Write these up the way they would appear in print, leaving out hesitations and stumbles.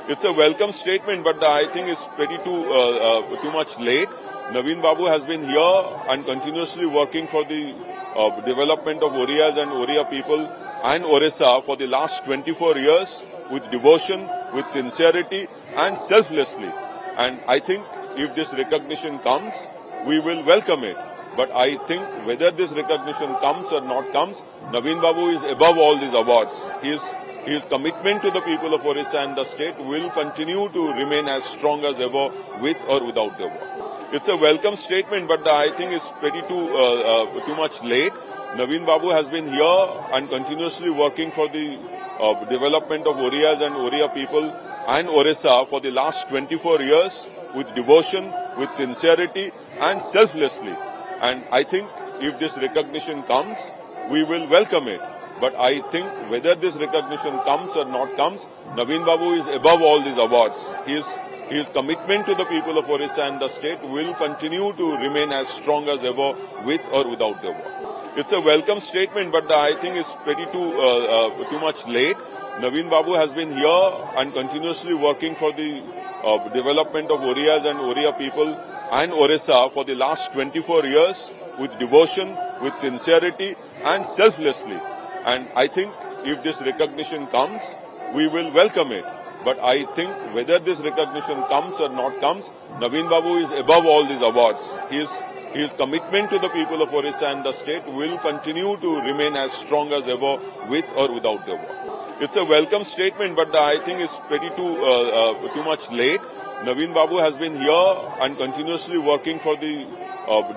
It's a welcome statement, but I think it's pretty too much late. Naveen Babu has been here and continuously working for the development of Orias and Oria people and Orissa for the last 24 years with devotion, with sincerity and selflessly. And I think if this recognition comes, we will welcome it. But I think whether this recognition comes or not comes, Naveen Babu is above all these awards. His commitment to the people of Orissa and the state will continue to remain as strong as ever, with or without the award. It's a welcome statement, but I think it's pretty too much late. Naveen Babu has been here and continuously working for the development of Orias and Oria people and Orissa for the last 24 years with devotion, with sincerity and selflessly. And I think if this recognition comes, we will welcome it. But I think whether this recognition comes or not comes, Naveen Babu is above all these awards. His commitment to the people of Orissa and the state will continue to remain as strong as ever, with or without the award. It's a welcome statement, but I think it's pretty too much late. Naveen Babu has been here and continuously working for the development of Orias and Oria people and Orissa for the last 24 years with devotion, with sincerity and selflessly. And I think if this recognition comes, we will welcome it. But I think whether this recognition comes or not comes, Naveen Babu is above all these awards. His commitment to the people of Orissa and the state will continue to remain as strong as ever, with or without the award. It's a welcome statement, but I think it's pretty too much late. Naveen Babu has been here and continuously working for the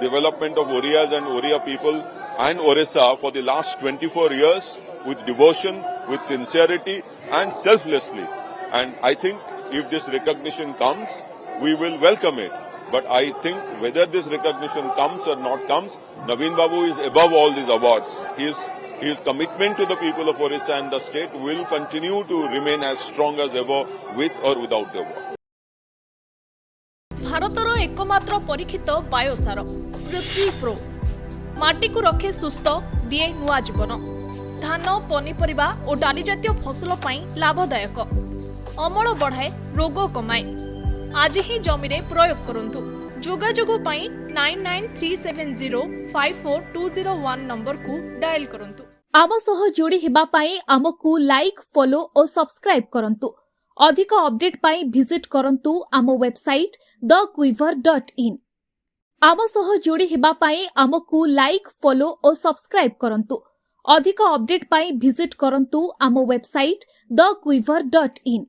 development of Orias and Oria people and Orissa for the last 24 years with devotion, with sincerity and selflessly. And I think if this recognition comes, we will welcome it. But I think whether this recognition comes or not comes, Naveen Babu is above all these awards. His commitment to the people of Orissa and the state will continue to remain as strong as ever, with or without the award. भारतर एकमात्र परीक्षित बायोसार पृथ्वी pro माटी को रखे सुस्थ दिए नुआ जीवन धान पनीपरिबा और डाली जातीय फसल पाई लाभदायक अमल बढ़ाए रोग कमाए आज ही जमी रे प्रयोग करंतु जोगाजोग पाई 9937054201 नंबर को डायल करंतु आम सह जोड़ी हेबा पाई आमकु लाइक फॉलो और सब्सक्राइब करंतु अधिक अपडेट पाई विजिट करंतु आम वेबसाइट thequiver.in आम सह जोड़ी हेबा पाई आमकु लाइक फॉलो और सब्सक्राइब करंतु अधिक अपडेट पाई विजिट करंतु आम वेबसाइट thequiver.in